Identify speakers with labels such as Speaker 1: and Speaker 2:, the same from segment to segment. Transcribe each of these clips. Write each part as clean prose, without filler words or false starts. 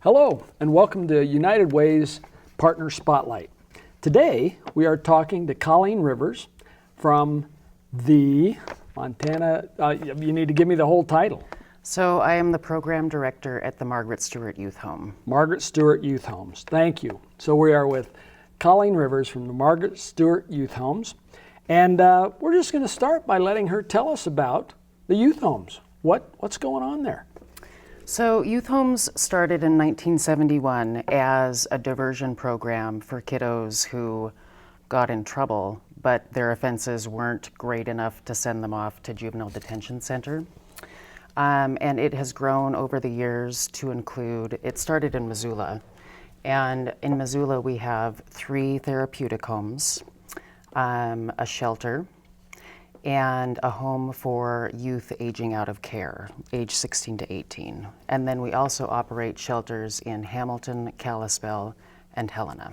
Speaker 1: Hello, and welcome to United Way's Partner Spotlight. Today, we are talking to Colleen Rivers from the Montana, you need to give me the whole title.
Speaker 2: So I am the program director at the Margaret Stuart Youth Home.
Speaker 1: Margaret Stuart Youth Homes, thank you. So we are with Colleen Rivers from the Margaret Stuart Youth Homes, and we're just going to start by letting her tell us about the youth homes. What's going on there?
Speaker 2: So Youth Homes started in 1971 as a diversion program for kiddos who got in trouble, but their offenses weren't great enough to send them off to juvenile detention center. And it has grown over the years to include, it started in Missoula. And in Missoula we have 3 therapeutic homes, a shelter, and a home for youth aging out of care, age 16 to 18. And then we also operate shelters in Hamilton, Kalispell, and Helena.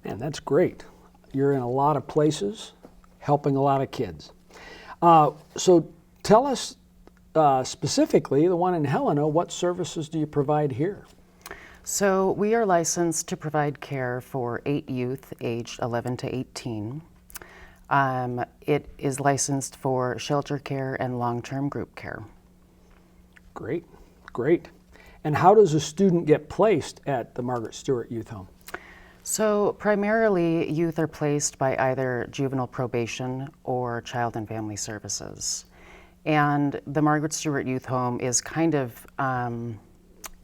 Speaker 1: Man, that's great. You're in a lot of places, helping a lot of kids. So tell us specifically, the one in Helena, what services do you provide here?
Speaker 2: So we are licensed to provide care for 8 youth aged 11 to 18. It is licensed for shelter care and long-term group care.
Speaker 1: Great, great. And how does a student get placed at the Margaret Stuart Youth Home?
Speaker 2: So primarily youth are placed by either juvenile probation or child and family services. And the Margaret Stuart Youth Home is kind of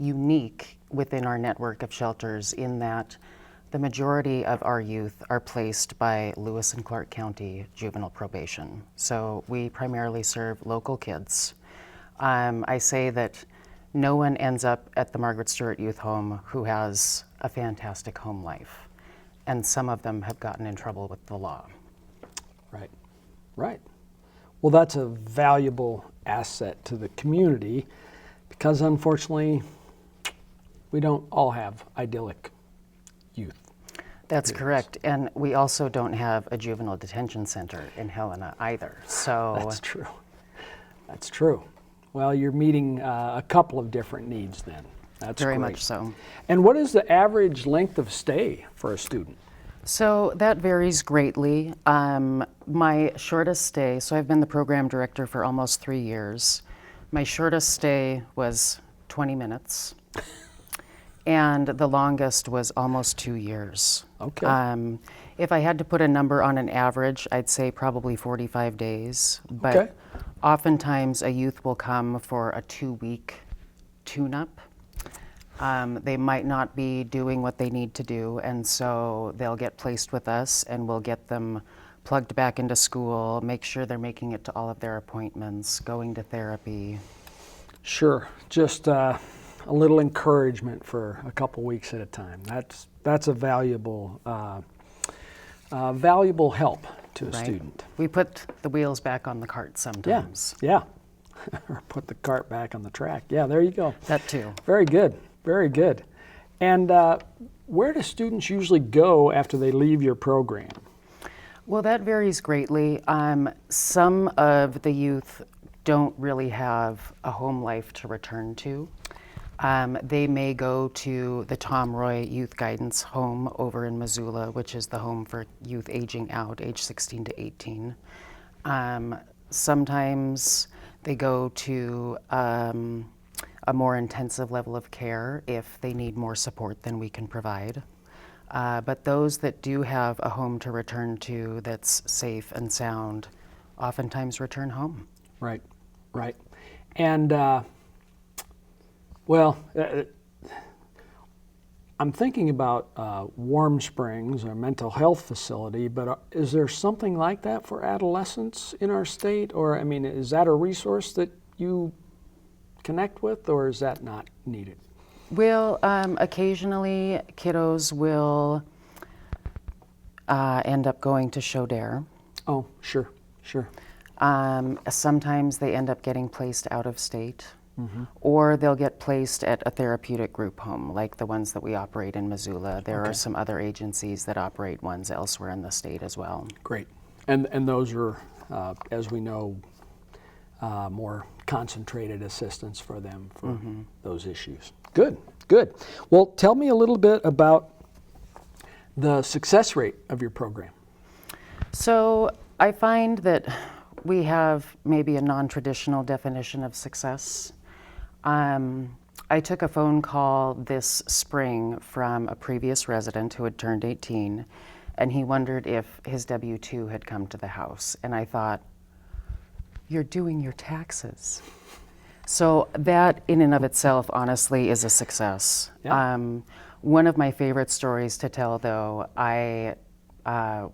Speaker 2: unique within our network of shelters in that the majority of our youth are placed by Lewis and Clark County juvenile probation. So we primarily serve local kids. I say that no one ends up at the Margaret Stuart Youth Home who has a fantastic home life. And some of them have gotten in trouble with the law.
Speaker 1: Right, right. Well, that's a valuable asset to the community because unfortunately, we don't all have idyllic youth.
Speaker 2: That's correct. And we also don't have a juvenile detention center in Helena either. So
Speaker 1: that's true. That's true. Well, you're meeting a couple of different needs then. That's
Speaker 2: very
Speaker 1: great.
Speaker 2: much so.
Speaker 1: And what is the average length of stay for a student?
Speaker 2: So that varies greatly. My shortest stay, so I've been the program director for almost 3 years. My shortest stay was 20 minutes. And the longest was almost 2 years.
Speaker 1: Okay.
Speaker 2: If I had to put a number on an average, I'd say probably 45 days. But
Speaker 1: okay.
Speaker 2: Oftentimes a youth will come for a 2-week tune-up. They might not be doing what they need to do, and so they'll get placed with us and we'll get them plugged back into school, make sure they're making it to all of their appointments, going to therapy.
Speaker 1: Sure. Just a little encouragement for a couple weeks at a time. That's a valuable valuable help to a student.
Speaker 2: We put the wheels back on the cart sometimes.
Speaker 1: Yeah. Or put the cart back on the track. Yeah, there you go.
Speaker 2: That too.
Speaker 1: Very good. Very good. And where do students usually go after they leave your program?
Speaker 2: Well, that varies greatly. Some of the youth don't really have a home life to return to. They may go to the Tom Roy Youth Guidance Home over in Missoula, which is the home for youth aging out, age 16 to 18. Sometimes they go to a more intensive level of care if they need more support than we can provide. But those that do have a home to return to that's safe and sound oftentimes return home.
Speaker 1: Right, right. And well, I'm thinking about Warm Springs, our mental health facility, but is there something like that for adolescents in our state? Or, I mean, is that a resource that you connect with, or is that not needed?
Speaker 2: Well, occasionally kiddos will end up going to Show Dare.
Speaker 1: Oh, sure, sure.
Speaker 2: Sometimes they end up getting placed out of state. Mm-hmm. Or they'll get placed at a therapeutic group home, like the ones that we operate in Missoula. There are some other agencies that operate ones elsewhere in the state as well.
Speaker 1: Great. And those are, as we know, more concentrated assistance for them for those issues. Good, Good. Well, tell me a little bit about the success rate of your program.
Speaker 2: So I find that we have maybe a non-traditional definition of success. I took a phone call this spring from a previous resident who had turned 18, and he wondered if his W-2 had come to the house. And I thought, you're doing your taxes. So that in and of itself, honestly, is a success.
Speaker 1: Yeah.
Speaker 2: One of my favorite stories to tell, though,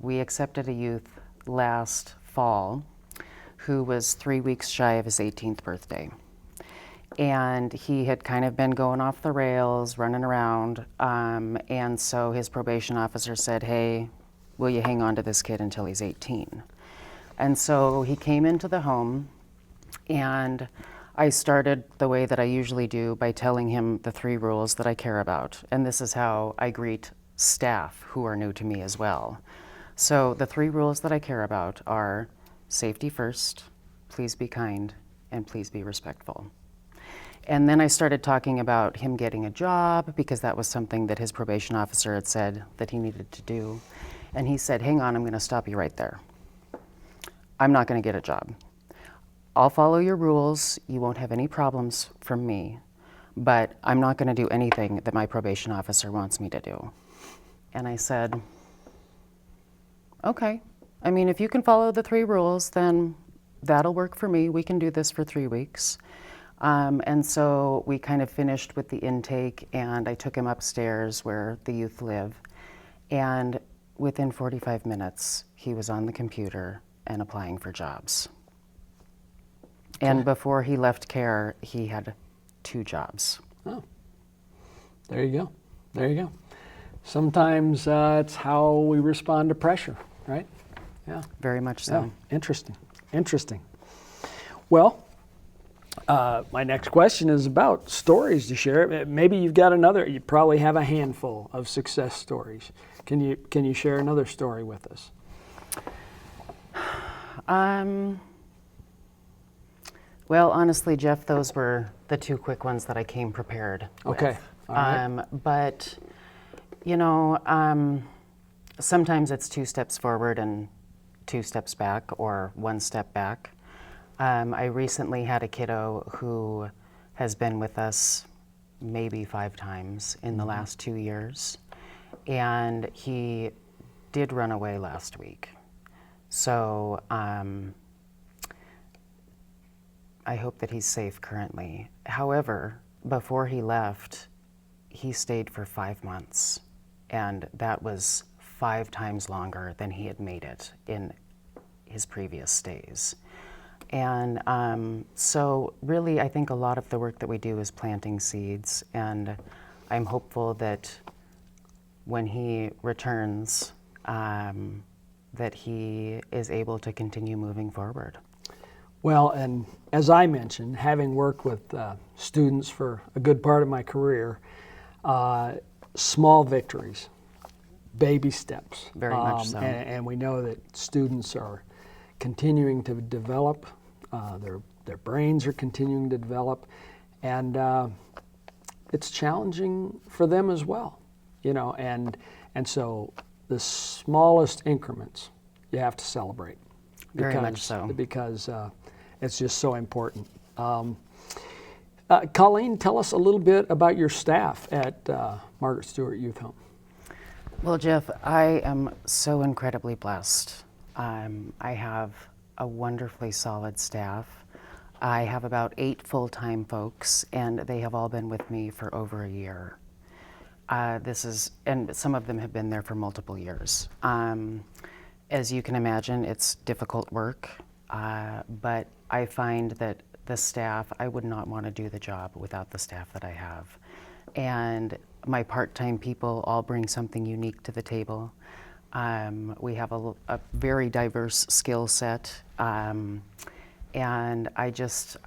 Speaker 2: we accepted a youth last fall who was 3 weeks shy of his 18th birthday. And he had kind of been going off the rails, running around, and so his probation officer said, hey, will you hang on to this kid until he's 18? And so he came into the home, and I started the way that I usually do by telling him the 3 rules that I care about. And this is how I greet staff who are new to me as well. So the 3 rules that I care about are safety first, please be kind, and please be respectful. And then I started talking about him getting a job, because that was something that his probation officer had said that he needed to do. And he said, hang on, I'm going to stop you right there. I'm not going to get a job. I'll follow your rules. You won't have any problems from me, but I'm not going to do anything that my probation officer wants me to do. And I said, okay. I mean, if you can follow the 3 rules, then that'll work for me. We can do this for 3 weeks. And so we kind of finished with the intake, and I took him upstairs where the youth live. And within 45 minutes, he was on the computer and applying for jobs. Okay. And before he left care, he had 2 jobs.
Speaker 1: Oh, there you go. There you go. Sometimes it's how we respond to pressure, right? Yeah.
Speaker 2: Very much so.
Speaker 1: Yeah. Interesting. Interesting. Well, my next question is about stories to share. Maybe you've got another. You probably have a handful of success stories. Can you share another story with us?
Speaker 2: Well, honestly, Jeff, those were the 2 quick ones that I came prepared with.
Speaker 1: Okay. All right.
Speaker 2: But sometimes it's 2 steps forward and 2 steps back, or 1 step back. I recently had a kiddo who has been with us maybe 5 times in the last 2 years, and he did run away last week. So I hope that he's safe currently. However, before he left, he stayed for 5 months, and that was 5 times longer than he had made it in his previous stays. And so really, I think a lot of the work that we do is planting seeds, and I'm hopeful that when he returns, that he is able to continue moving forward.
Speaker 1: Well, and as I mentioned, having worked with students for a good part of my career, small victories, baby steps.
Speaker 2: Very much so.
Speaker 1: And we know that students are continuing to develop, their brains are continuing to develop, and it's challenging for them as well, and so the smallest increments you have to celebrate.
Speaker 2: Very much so.
Speaker 1: Because it's just so important. Colleen, tell us a little bit about your staff at Margaret Stuart Youth Home.
Speaker 2: Well, Jeff, I am so incredibly blessed. I have a wonderfully solid staff. I have about 8 full-time folks, and they have all been with me for over a year. And some of them have been there for multiple years. As you can imagine, it's difficult work, but I find that the staff, I would not want to do the job without the staff that I have. And my part-time people all bring something unique to the table. We have a very diverse skill set, and I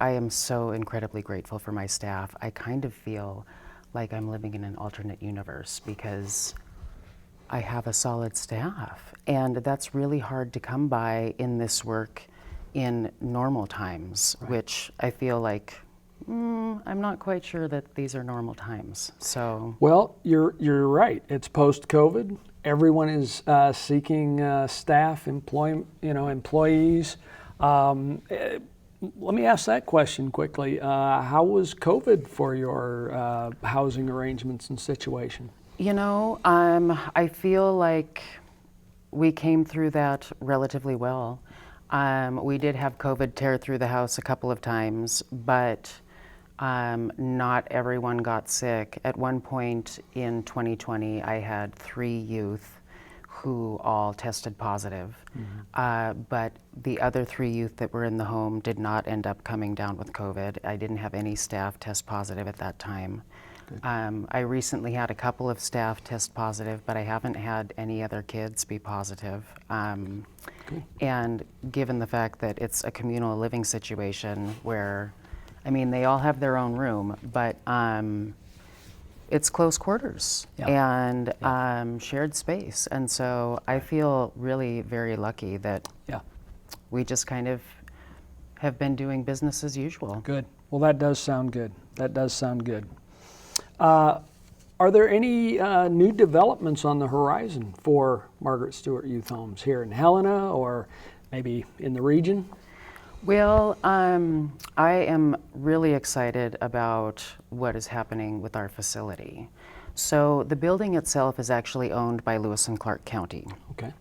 Speaker 2: am so incredibly grateful for my staff. I kind of feel like I'm living in an alternate universe because I have a solid staff, and that's really hard to come by in this work in normal times, right, which I feel like I'm not quite sure that these are normal times. So,
Speaker 1: Well, you're right. It's post-COVID. Everyone is seeking staff, employees. Let me ask that question quickly. How was COVID for your housing arrangements and situation?
Speaker 2: I feel like we came through that relatively well. We did have COVID tear through the house a couple of times, but not everyone got sick. At one point in 2020, I had 3 youth who all tested positive, but the other 3 youth that were in the home did not end up coming down with COVID. I didn't have any staff test positive at that time. I recently had a couple of staff test positive, but I haven't had any other kids be positive. And given the fact that it's a communal living situation where, they all have their own room, but it's close quarters and shared space. And so I feel really very lucky that we just kind of have been doing business as usual.
Speaker 1: Good. Well, that does sound good. That does sound good. Are there any new developments on the horizon for Margaret Stuart Youth Homes here in Helena or maybe in the region?
Speaker 2: Well, I am really excited about what is happening with our facility. So the building itself is actually owned by Lewis and Clark County.
Speaker 1: Okay.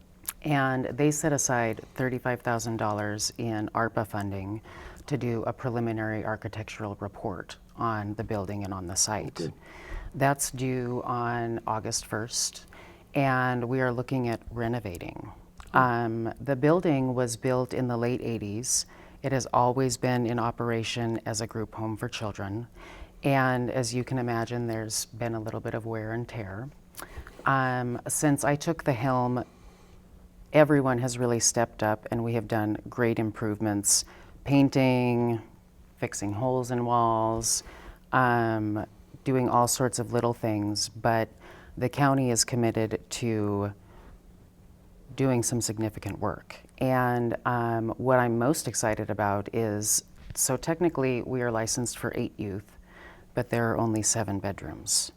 Speaker 2: And they set aside $35,000 in ARPA funding to do a preliminary architectural report on the building and on the site.
Speaker 1: Okay.
Speaker 2: That's due on August 1st, and we are looking at renovating. The building was built in the late 80s. It has always been in operation as a group home for children. And as you can imagine, there's been a little bit of wear and tear. Since I took the helm, everyone has really stepped up and we have done great improvements, painting, fixing holes in walls, doing all sorts of little things, but the county is committed to doing some significant work. And what I'm most excited about is, so technically we are licensed for 8 youth, but there are only 7 bedrooms.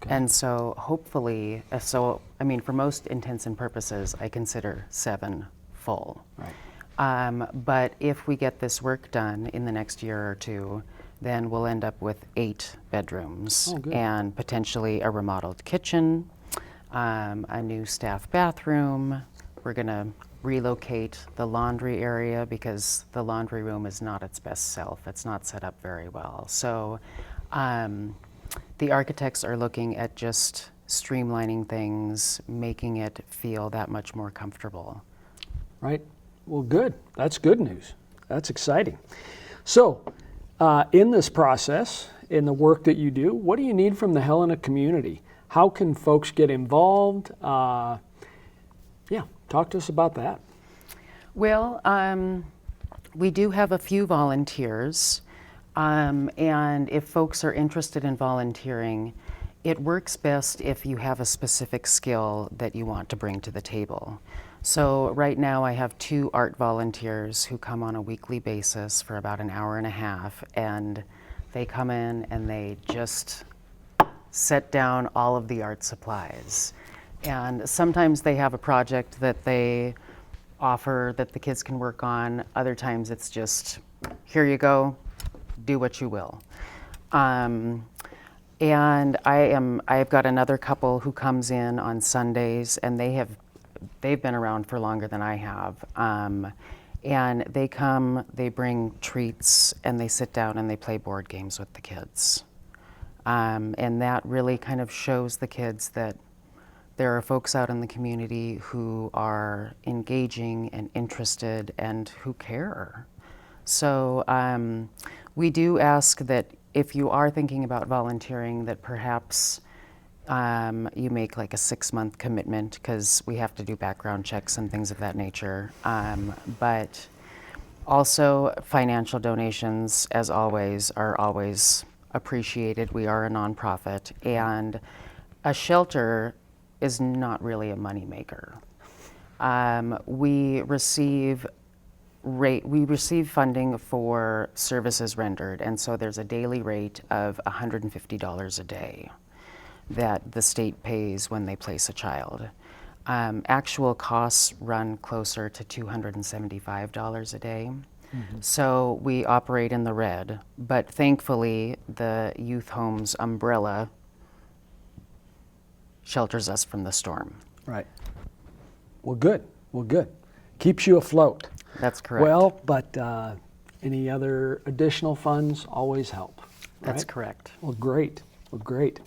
Speaker 2: Okay. And so hopefully, for most intents and purposes, I consider 7 full. Right. But if we get this work done in the next year or 2, then we'll end up with 8 bedrooms and potentially a remodeled kitchen, a new staff bathroom. We're going to relocate the laundry area because the laundry room is not its best self. It's not set up very well. So the architects are looking at just streamlining things, making it feel that much more comfortable.
Speaker 1: Right. Well, good. That's good news. That's exciting. So, in this process, in the work that you do, what do you need from the Helena community? How can folks get involved? Talk to us about that.
Speaker 2: Well, we do have a few volunteers, and if folks are interested in volunteering, it works best if you have a specific skill that you want to bring to the table. So right now I have 2 art volunteers who come on a weekly basis for about an hour and a half, and they come in and they just set down all of the art supplies. And sometimes they have a project that they offer that the kids can work on. Other times it's just, here you go, do what you will. And I've got another couple who comes in on Sundays, and they've been around for longer than I have. And they come, they bring treats, and they sit down and they play board games with the kids. And that really kind of shows the kids that there are folks out in the community who are engaging and interested and who care. So we do ask that if you are thinking about volunteering, that perhaps you make like a 6-month commitment, because we have to do background checks and things of that nature. But also financial donations, as always, are always appreciated. We are a nonprofit, and a shelter is not really a moneymaker. We receive rate, we receive funding for services rendered, and so there's a daily rate of $150 a day that the state pays when they place a child. Actual costs run closer to $275 a day. So we operate in the red, but thankfully the youth homes umbrella shelters us from the storm.
Speaker 1: Right. Well, good. Well, good. Keeps you afloat.
Speaker 2: That's correct.
Speaker 1: Well, but any other additional funds always help.
Speaker 2: That's
Speaker 1: right?
Speaker 2: correct.
Speaker 1: Well, great. Well, great.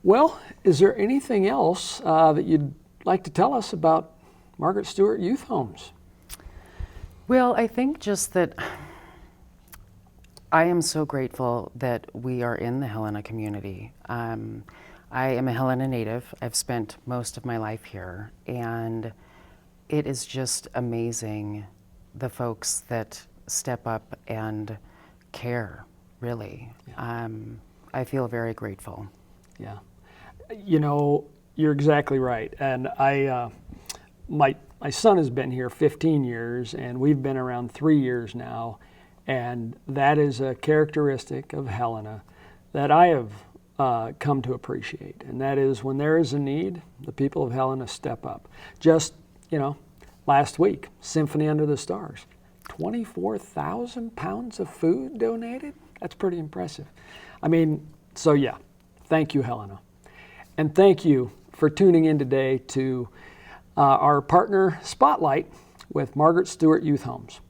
Speaker 1: Well, is there anything else that you'd like to tell us about Margaret Stuart Youth Homes?
Speaker 2: Well, I think just that I am so grateful that we are in the Helena community. I am a Helena native. I've spent most of my life here, and it is just amazing the folks that step up and care, really.
Speaker 1: Yeah.
Speaker 2: I feel very grateful.
Speaker 1: Yeah. You know, you're exactly right. And my son has been here 15 years, and we've been around 3 years now. And that is a characteristic of Helena that I have come to appreciate. And that is when there is a need, the people of Helena step up. Just, last week, Symphony Under the Stars, 24,000 pounds of food donated? That's pretty impressive. So yeah, thank you, Helena. And thank you for tuning in today to our partner Spotlight with Margaret Stuart Youth Homes.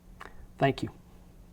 Speaker 1: Thank you.